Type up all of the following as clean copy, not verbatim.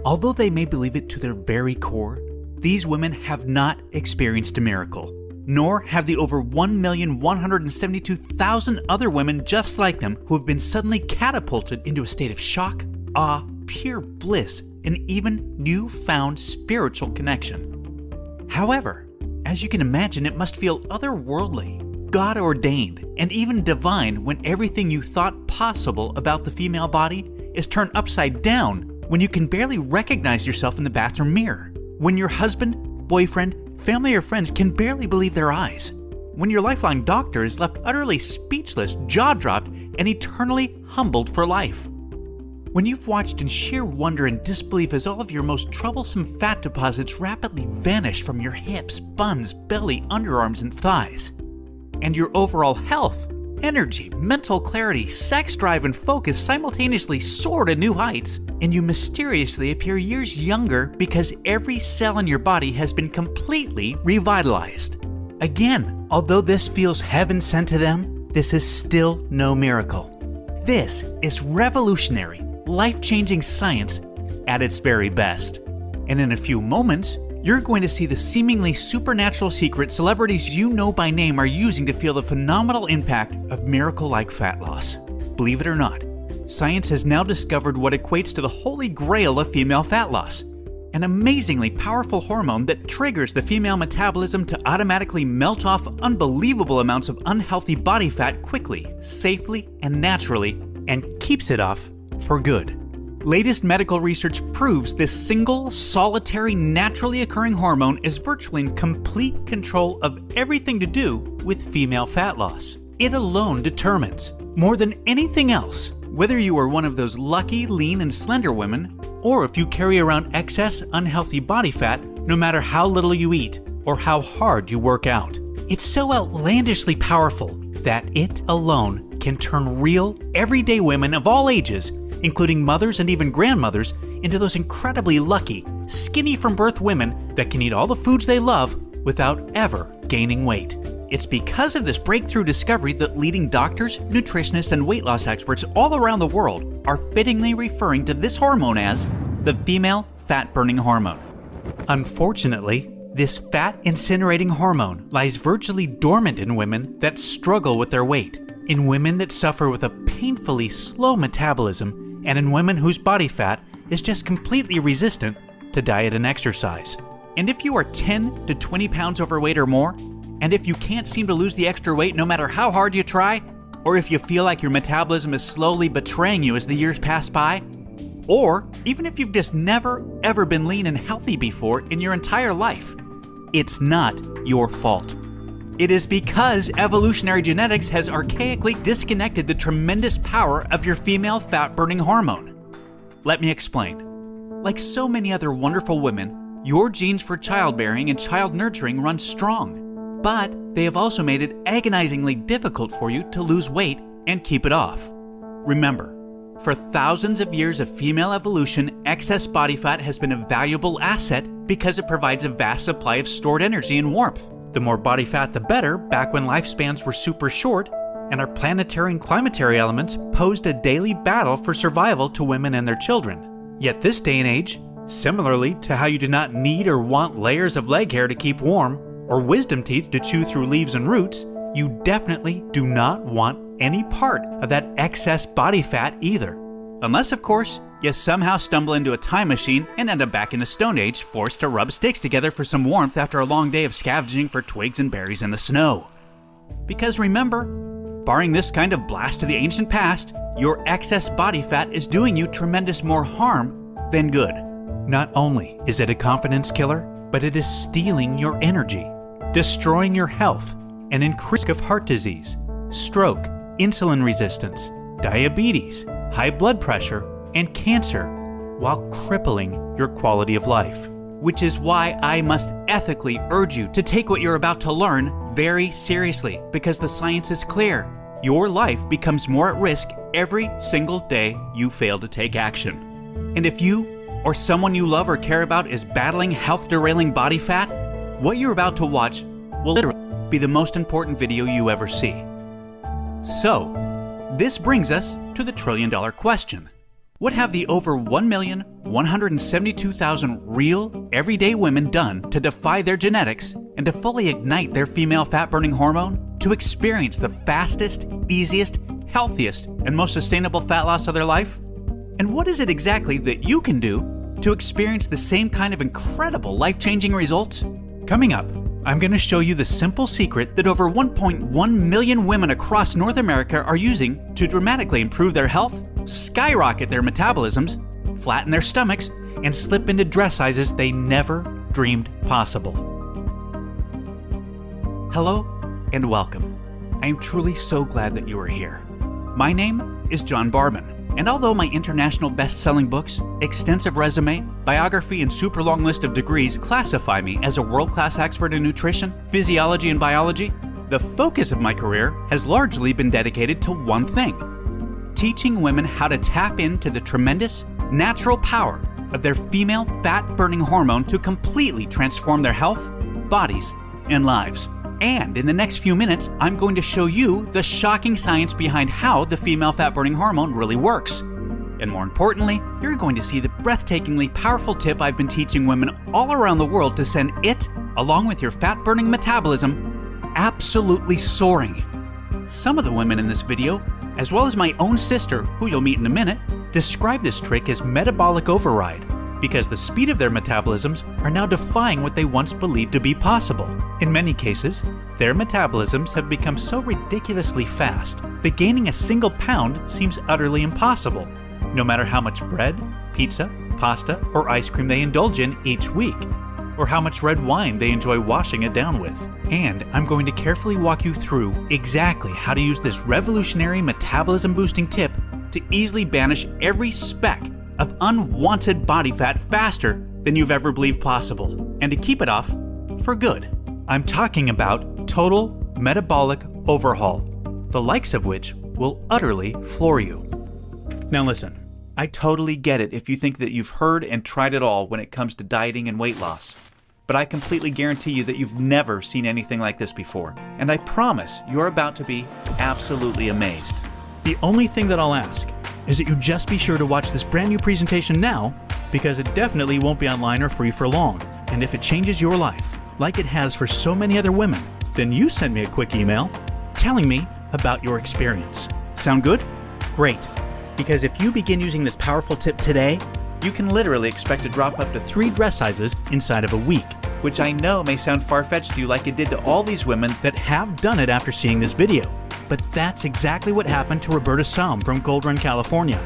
Although they may believe it to their very core, these women have not experienced a miracle, nor have the over 1,172,000 other women just like them who have been suddenly catapulted into a state of shock, awe, pure bliss, and even newfound spiritual connection. However, as you can imagine, it must feel otherworldly, God-ordained, and even divine when everything you thought possible about the female body is turned upside down when you can barely recognize yourself in the bathroom mirror, when your husband, boyfriend, family, or friends can barely believe their eyes, when your lifelong doctor is left utterly speechless, jaw-dropped, and eternally humbled for life, when you've watched in sheer wonder and disbelief as all of your most troublesome fat deposits rapidly vanish from your hips, buns, belly, underarms, and thighs, and your overall health, energy, mental clarity, sex drive, and focus simultaneously soar to new heights, and you mysteriously appear years younger because every cell in your body has been completely revitalized. Again, although this feels heaven sent to them, this is still no miracle. This is revolutionary, life-changing science at its very best. And in a few moments, you're going to see the seemingly supernatural secret celebrities you know by name are using to feel the phenomenal impact of miracle-like fat loss. Believe it or not, science has now discovered what equates to the holy grail of female fat loss, an amazingly powerful hormone that triggers the female metabolism to automatically melt off unbelievable amounts of unhealthy body fat quickly, safely, and naturally, and keeps it off for good. Latest medical research proves this single, solitary, naturally occurring hormone is virtually in complete control of everything to do with female fat loss. It alone determines, more than anything else, whether you are one of those lucky, lean, and slender women, or if you carry around excess, unhealthy body fat no matter how little you eat or how hard you work out. It's so outlandishly powerful that it alone can turn real, everyday women of all ages, including mothers and even grandmothers, into those incredibly lucky, skinny from birth women that can eat all the foods they love without ever gaining weight. It's because of this breakthrough discovery that leading doctors, nutritionists, and weight loss experts all around the world are fittingly referring to this hormone as the female fat-burning hormone. Unfortunately, this fat-incinerating hormone lies virtually dormant in women that struggle with their weight, in women that suffer with a painfully slow metabolism, and in women whose body fat is just completely resistant to diet and exercise. And if you are 10 to 20 pounds overweight or more, and if you can't seem to lose the extra weight no matter how hard you try, or if you feel like your metabolism is slowly betraying you as the years pass by, or even if you've just never ever been lean and healthy before in your entire life, it's not your fault. It is because evolutionary genetics has archaically disconnected the tremendous power of your female fat-burning hormone. Let me explain. Like so many other wonderful women, your genes for childbearing and child nurturing run strong, but they have also made it agonizingly difficult for you to lose weight and keep it off. Remember, for thousands of years of female evolution, excess body fat has been a valuable asset because it provides a vast supply of stored energy and warmth. The more body fat, the better, back when lifespans were super short, and our planetary and climatary elements posed a daily battle for survival to women and their children. Yet this day and age, similarly to how you do not need or want layers of leg hair to keep warm, or wisdom teeth to chew through leaves and roots, you definitely do not want any part of that excess body fat either. Unless, of course, you somehow stumble into a time machine and end up back in the Stone Age, forced to rub sticks together for some warmth after a long day of scavenging for twigs and berries in the snow. Because remember, barring this kind of blast to the ancient past, your excess body fat is doing you tremendous more harm than good. Not only is it a confidence killer, but it is stealing your energy, destroying your health, and increasing risk of heart disease, stroke, insulin resistance, diabetes, high blood pressure, and cancer, while crippling your quality of life. Which is why I must ethically urge you to take what you're about to learn very seriously, because the science is clear. Your life becomes more at risk every single day you fail to take action. And if you or someone you love or care about is battling health-derailing body fat, what you're about to watch will literally be the most important video you ever see. So, this brings us to the trillion-dollar question. What have the over 1,172,000 real, everyday women done to defy their genetics and to fully ignite their female fat-burning hormone to experience the fastest, easiest, healthiest, and most sustainable fat loss of their life? And what is it exactly that you can do to experience the same kind of incredible life-changing results? Coming up, I'm going to show you the simple secret that over 1.1 million women across North America are using to dramatically improve their health, skyrocket their metabolisms, flatten their stomachs, and slip into dress sizes they never dreamed possible. Hello and welcome. I am truly so glad that you are here. My name is John Barban, and although my international best-selling books, extensive resume, biography, and super long list of degrees classify me as a world-class expert in nutrition, physiology, and biology, the focus of my career has largely been dedicated to one thing: teaching women how to tap into the tremendous, natural power of their female fat-burning hormone to completely transform their health, bodies, and lives. And in the next few minutes, I'm going to show you the shocking science behind how the female fat-burning hormone really works. And more importantly, you're going to see the breathtakingly powerful tip I've been teaching women all around the world to send it, along with your fat-burning metabolism, absolutely soaring. Some of the women in this video, as well as my own sister, who you'll meet in a minute, describe this trick as metabolic override, because the speed of their metabolisms are now defying what they once believed to be possible. In many cases, their metabolisms have become so ridiculously fast that gaining a single pound seems utterly impossible, no matter how much bread, pizza, pasta, or ice cream they indulge in each week, or how much red wine they enjoy washing it down with. And I'm going to carefully walk you through exactly how to use this revolutionary metabolism-boosting tip to easily banish every speck of unwanted body fat faster than you've ever believed possible, and to keep it off for good. I'm talking about total metabolic overhaul, the likes of which will utterly floor you. Now listen, I totally get it if you think that you've heard and tried it all when it comes to dieting and weight loss. But I completely guarantee you that you've never seen anything like this before, and I promise you're about to be absolutely amazed. The only thing that I'll ask is that you just be sure to watch this brand new presentation now, because it definitely won't be online or free for long. And if it changes your life, like it has for so many other women, then you send me a quick email telling me about your experience. Sound good? Great. Because if you begin using this powerful tip today, you can literally expect to drop up to 3 dress sizes inside of a week, which I know may sound far-fetched to you like it did to all these women that have done it after seeing this video. But that's exactly what happened to Roberta Salm from Gold Run, California,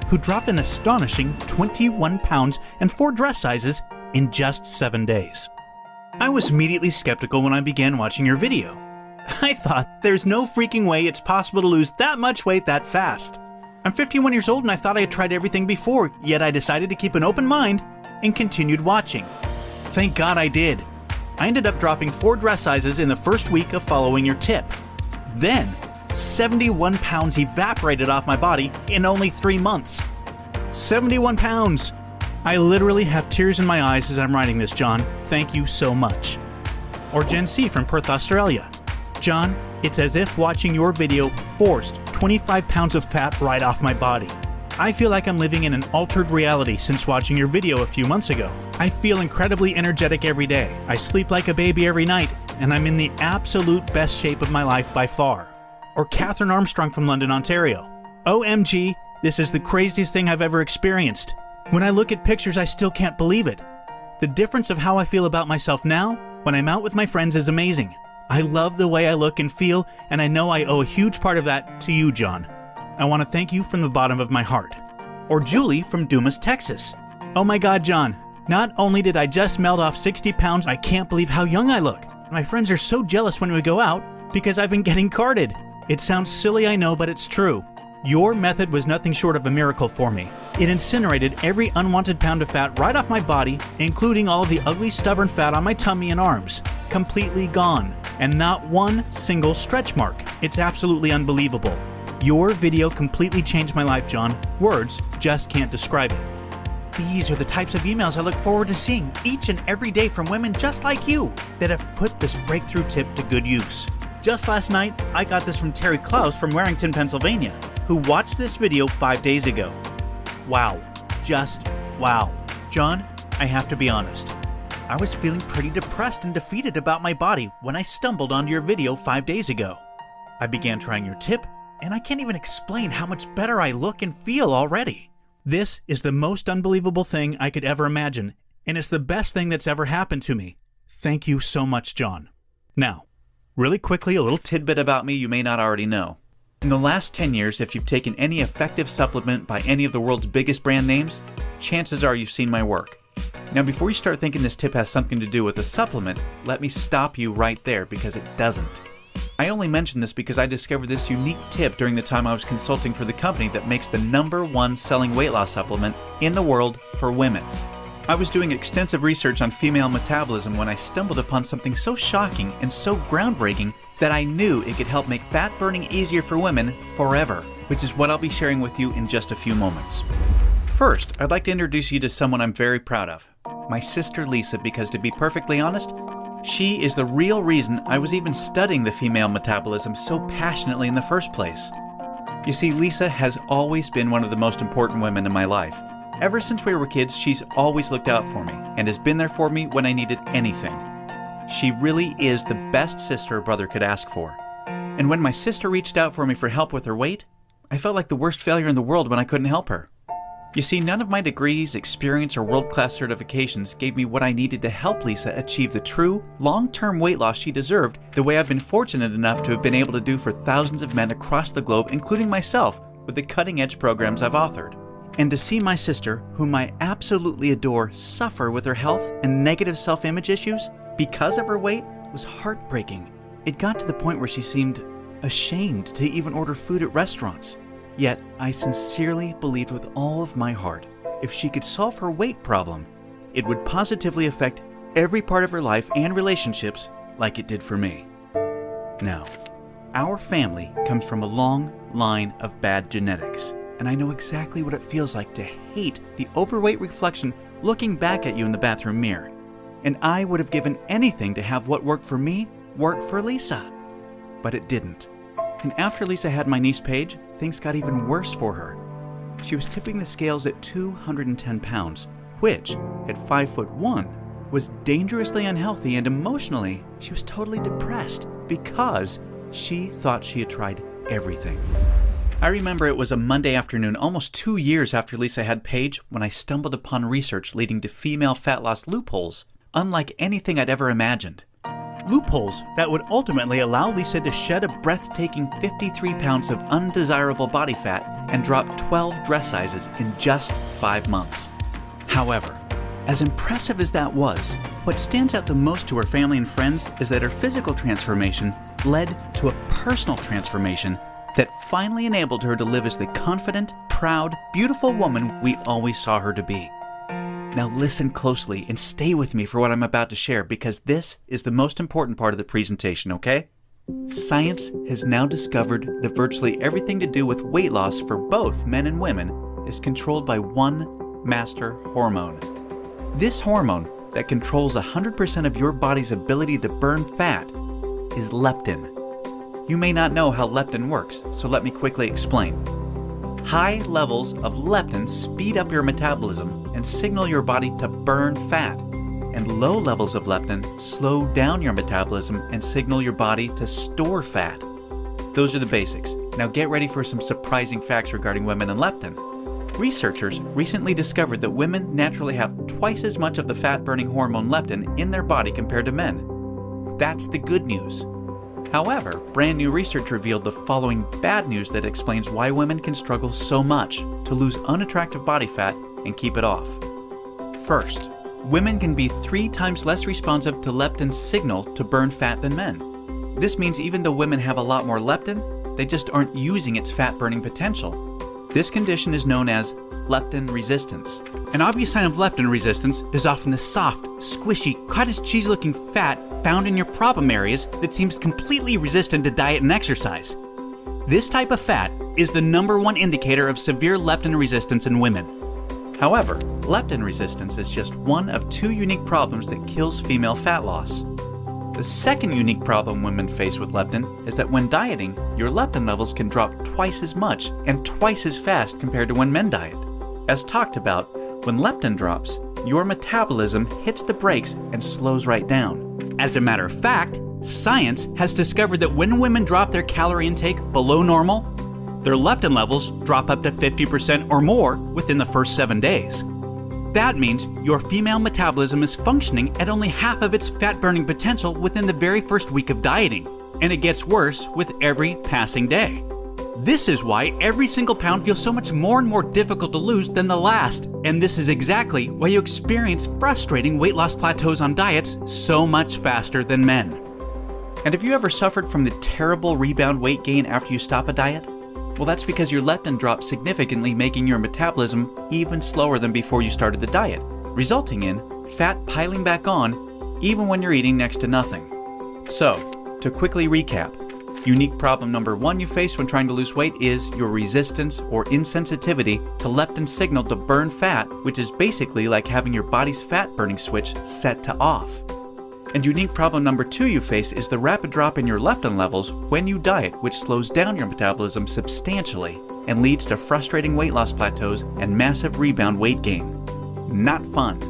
who dropped an astonishing 21 pounds and 4 dress sizes in just 7 days. I was immediately skeptical when I began watching your video. I thought, there's no freaking way it's possible to lose that much weight that fast. I'm 51 years old and I thought I had tried everything before, yet I decided to keep an open mind and continued watching. Thank God I did. I ended up dropping 4 dress sizes in the first week of following your tip. Then, 71 pounds evaporated off my body in only 3 months. 71 pounds! I literally have tears in my eyes as I'm writing this, John. Thank you so much. Or Jen C. from Perth, Australia. John, it's as if watching your video forced 25 pounds of fat right off my body. I feel like I'm living in an altered reality since watching your video a few months ago. I feel incredibly energetic every day. I sleep like a baby every night, and I'm in the absolute best shape of my life by far. Or Catherine Armstrong from London, Ontario. OMG, this is the craziest thing I've ever experienced. When I look at pictures, I still can't believe it. The difference of how I feel about myself now when I'm out with my friends is amazing. I love the way I look and feel, and I know I owe a huge part of that to you, John. I want to thank you from the bottom of my heart. Or Julie from Dumas, Texas. Oh my God, John. Not only did I just melt off 60 pounds, I can't believe how young I look. My friends are so jealous when we go out because I've been getting carded. It sounds silly, I know, but it's true. Your method was nothing short of a miracle for me. It incinerated every unwanted pound of fat right off my body, including all of the ugly, stubborn fat on my tummy and arms. Completely gone. And not one single stretch mark. It's absolutely unbelievable. Your video completely changed my life, John. Words just can't describe it. These are the types of emails I look forward to seeing each and every day from women just like you that have put this breakthrough tip to good use. Just last night, I got this from Terry Klaus from Warrington, Pennsylvania, who watched this video 5 days ago. Wow. Just wow. John, I have to be honest. I was feeling pretty depressed and defeated about my body when I stumbled onto your video 5 days ago. I began trying your tip, and I can't even explain how much better I look and feel already. This is the most unbelievable thing I could ever imagine, and it's the best thing that's ever happened to me. Thank you so much, John. Now, really quickly, a little tidbit about me you may not already know. In the last 10 years, if you've taken any effective supplement by any of the world's biggest brand names, chances are you've seen my work. Now, before you start thinking this tip has something to do with a supplement, let me stop you right there because it doesn't. I only mention this because I discovered this unique tip during the time I was consulting for the company that makes the #1 selling weight loss supplement in the world for women. I was doing extensive research on female metabolism when I stumbled upon something so shocking and so groundbreaking that I knew it could help make fat burning easier for women forever, which is what I'll be sharing with you in just a few moments. First, I'd like to introduce you to someone I'm very proud of, my sister Lisa, because to be perfectly honest, she is the real reason I was even studying the female metabolism so passionately in the first place. You see, Lisa has always been one of the most important women in my life. Ever since we were kids, she's always looked out for me and has been there for me when I needed anything. She really is the best sister a brother could ask for. And when my sister reached out for me for help with her weight, I felt like the worst failure in the world when I couldn't help her. You see, none of my degrees, experience, or world-class certifications gave me what I needed to help Lisa achieve the true, long-term weight loss she deserved the way I've been fortunate enough to have been able to do for thousands of men across the globe, including myself, with the cutting-edge programs I've authored. And to see my sister, whom I absolutely adore, suffer with her health and negative self-image issues because of her weight was heartbreaking. It got to the point where she seemed ashamed to even order food at restaurants. Yet, I sincerely believed with all of my heart, if she could solve her weight problem, it would positively affect every part of her life and relationships like it did for me. Now, our family comes from a long line of bad genetics, and I know exactly what it feels like to hate the overweight reflection looking back at you in the bathroom mirror. And I would have given anything to have what worked for me work for Lisa. But it didn't. And after Lisa had my niece Paige, things got even worse for her. She was tipping the scales at 210 pounds, which, at 5'1", was dangerously unhealthy, and emotionally, she was totally depressed because she thought she had tried everything. I remember it was a Monday afternoon, almost 2 years after Lisa had Paige, when I stumbled upon research leading to female fat loss loopholes, unlike anything I'd ever imagined. Loopholes that would ultimately allow Lisa to shed a breathtaking 53 pounds of undesirable body fat and drop 12 dress sizes in just 5 months. However, as impressive as that was, what stands out the most to her family and friends is that her physical transformation led to a personal transformation that finally enabled her to live as the confident, proud, beautiful woman we always saw her to be. Now listen closely and stay with me for what I'm about to share, because this is the most important part of the presentation, okay? Science has now discovered that virtually everything to do with weight loss for both men and women is controlled by one master hormone. This hormone that controls 100% of your body's ability to burn fat is leptin. You may not know how leptin works, so let me quickly explain. High levels of leptin speed up your metabolism and signal your body to burn fat, and low levels of leptin slow down your metabolism and signal your body to store fat. Those are the basics. Now get ready for some surprising facts regarding women and leptin. Researchers recently discovered that women naturally have twice as much of the fat-burning hormone leptin in their body compared to men. That's the good news. However, brand new research revealed the following bad news that explains why women can struggle so much to lose unattractive body fat and keep it off. First, women can be 3 times less responsive to leptin's signal to burn fat than men. This means even though women have a lot more leptin, they just aren't using its fat-burning potential. This condition is known as leptin resistance. An obvious sign of leptin resistance is often the soft, squishy, cottage cheese-looking fat found in your problem areas that seems completely resistant to diet and exercise. This type of fat is the #1 indicator of severe leptin resistance in women. However, leptin resistance is just one of 2 unique problems that kills female fat loss. The second unique problem women face with leptin is that when dieting, your leptin levels can drop twice as much and twice as fast compared to when men diet. As talked about, when leptin drops, your metabolism hits the brakes and slows right down. As a matter of fact, science has discovered that when women drop their calorie intake below normal, their leptin levels drop up to 50% or more within the first 7 days. That means your female metabolism is functioning at only half of its fat-burning potential within the very first week of dieting, and it gets worse with every passing day. This is why every single pound feels so much more and more difficult to lose than the last, and this is exactly why you experience frustrating weight loss plateaus on diets so much faster than men. And have you ever suffered from the terrible rebound weight gain after you stop a diet? Well, that's because your leptin drops significantly, making your metabolism even slower than before you started the diet, resulting in fat piling back on even when you're eating next to nothing. So, to quickly recap, unique problem number 1 you face when trying to lose weight is your resistance or insensitivity to leptin's signal to burn fat, which is basically like having your body's fat burning switch set to off. And unique problem number 2 you face is the rapid drop in your leptin levels when you diet, which slows down your metabolism substantially and leads to frustrating weight loss plateaus and massive rebound weight gain. Not fun.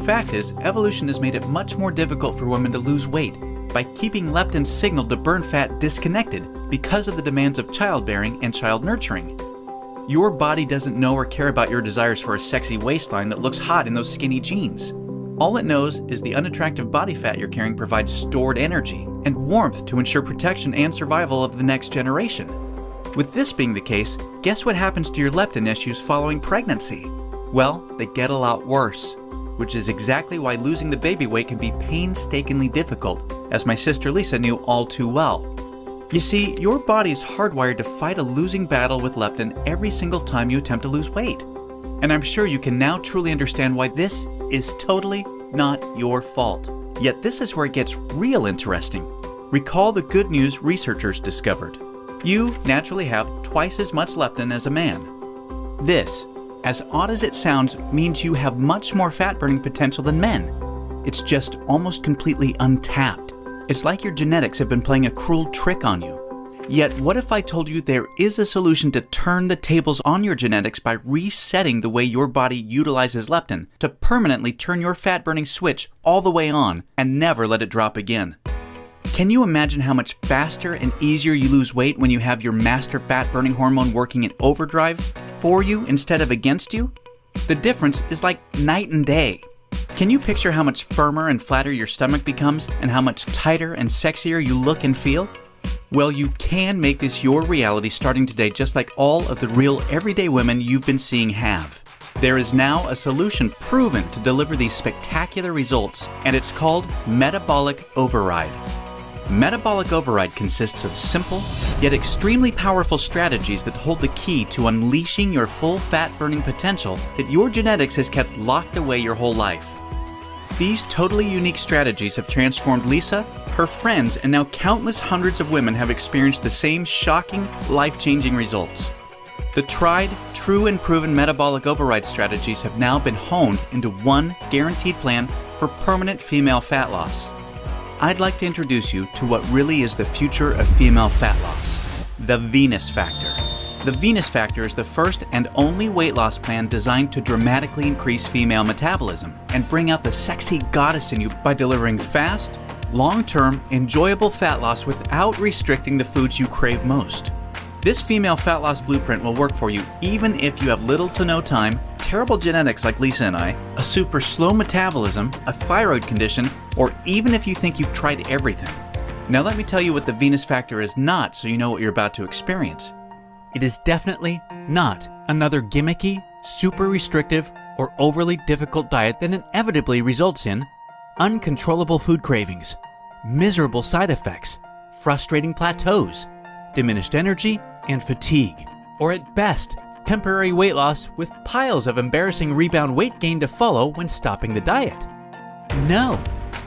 Fact is, evolution has made it much more difficult for women to lose weight by keeping leptin's signal to burn fat disconnected because of the demands of childbearing and child nurturing. Your body doesn't know or care about your desires for a sexy waistline that looks hot in those skinny jeans. All it knows is the unattractive body fat you're carrying provides stored energy and warmth to ensure protection and survival of the next generation. With this being the case, guess what happens to your leptin issues following pregnancy? Well, they get a lot worse, which is exactly why losing the baby weight can be painstakingly difficult, as my sister Lisa knew all too well. You see, your body is hardwired to fight a losing battle with leptin every single time you attempt to lose weight. And I'm sure you can now truly understand why this is totally not your fault. Yet this is where it gets real interesting. Recall the good news researchers discovered. You naturally have twice as much leptin as a man. This, as odd as it sounds, means you have much more fat-burning potential than men. It's just almost completely untapped. It's like your genetics have been playing a cruel trick on you. Yet, what if I told you there is a solution to turn the tables on your genetics by resetting the way your body utilizes leptin to permanently turn your fat-burning switch all the way on and never let it drop again? Can you imagine how much faster and easier you lose weight when you have your master fat-burning hormone working in overdrive for you instead of against you? The difference is like night and day. Can you picture how much firmer and flatter your stomach becomes and how much tighter and sexier you look and feel? Well, you can make this your reality starting today, just like all of the real everyday women you've been seeing have. There is now a solution proven to deliver these spectacular results, and it's called Metabolic Override. Metabolic Override consists of simple, yet extremely powerful strategies that hold the key to unleashing your full fat-burning potential that your genetics has kept locked away your whole life. These totally unique strategies have transformed Lisa, her friends, and now countless hundreds of women have experienced the same shocking, life-changing results. The tried, true, and proven metabolic override strategies have now been honed into one guaranteed plan for permanent female fat loss. I'd like to introduce you to what really is the future of female fat loss, the Venus Factor. The Venus Factor is the first and only weight loss plan designed to dramatically increase female metabolism and bring out the sexy goddess in you by delivering fast, long-term, enjoyable fat loss without restricting the foods you crave most. This female fat loss blueprint will work for you even if you have little to no time, terrible genetics like Lisa and I, a super slow metabolism, a thyroid condition, or even if you think you've tried everything. Now let me tell you what the Venus Factor is not so you know what you're about to experience. It is definitely not another gimmicky, super restrictive, or overly difficult diet that inevitably results in uncontrollable food cravings, miserable side effects, frustrating plateaus, diminished energy, and fatigue, or at best, temporary weight loss with piles of embarrassing rebound weight gain to follow when stopping the diet. No,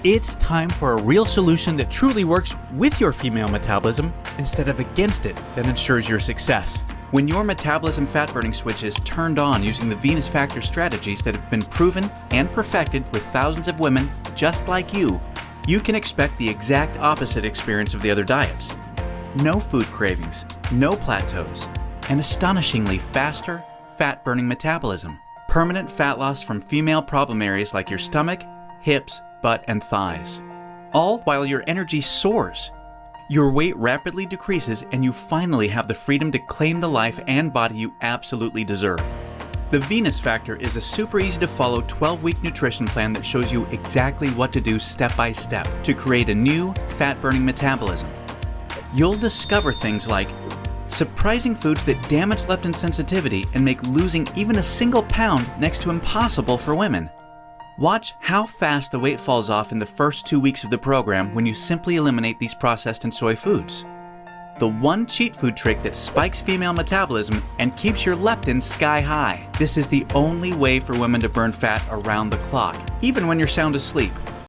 it's time for a real solution that truly works with your female metabolism instead of against it that ensures your success. When your metabolism fat-burning switch is turned on using the Venus Factor strategies that have been proven and perfected with thousands of women just like you can expect the exact opposite experience of the other diets. No food cravings, no plateaus, and astonishingly faster, fat-burning metabolism. Permanent fat loss from female problem areas like your stomach, hips, butt, and thighs. All while your energy soars. Your weight rapidly decreases and you finally have the freedom to claim the life and body you absolutely deserve. The Venus Factor is a super easy to follow 12-week nutrition plan that shows you exactly what to do step by step to create a new fat-burning metabolism. You'll discover things like surprising foods that damage leptin sensitivity and make losing even a single pound next to impossible for women. Watch how fast the weight falls off in the first 2 weeks of the program when you simply eliminate these processed and soy foods. The one cheat food trick that spikes female metabolism and keeps your leptin sky high. This is the only way for women to burn fat around the clock, even when you're sound asleep.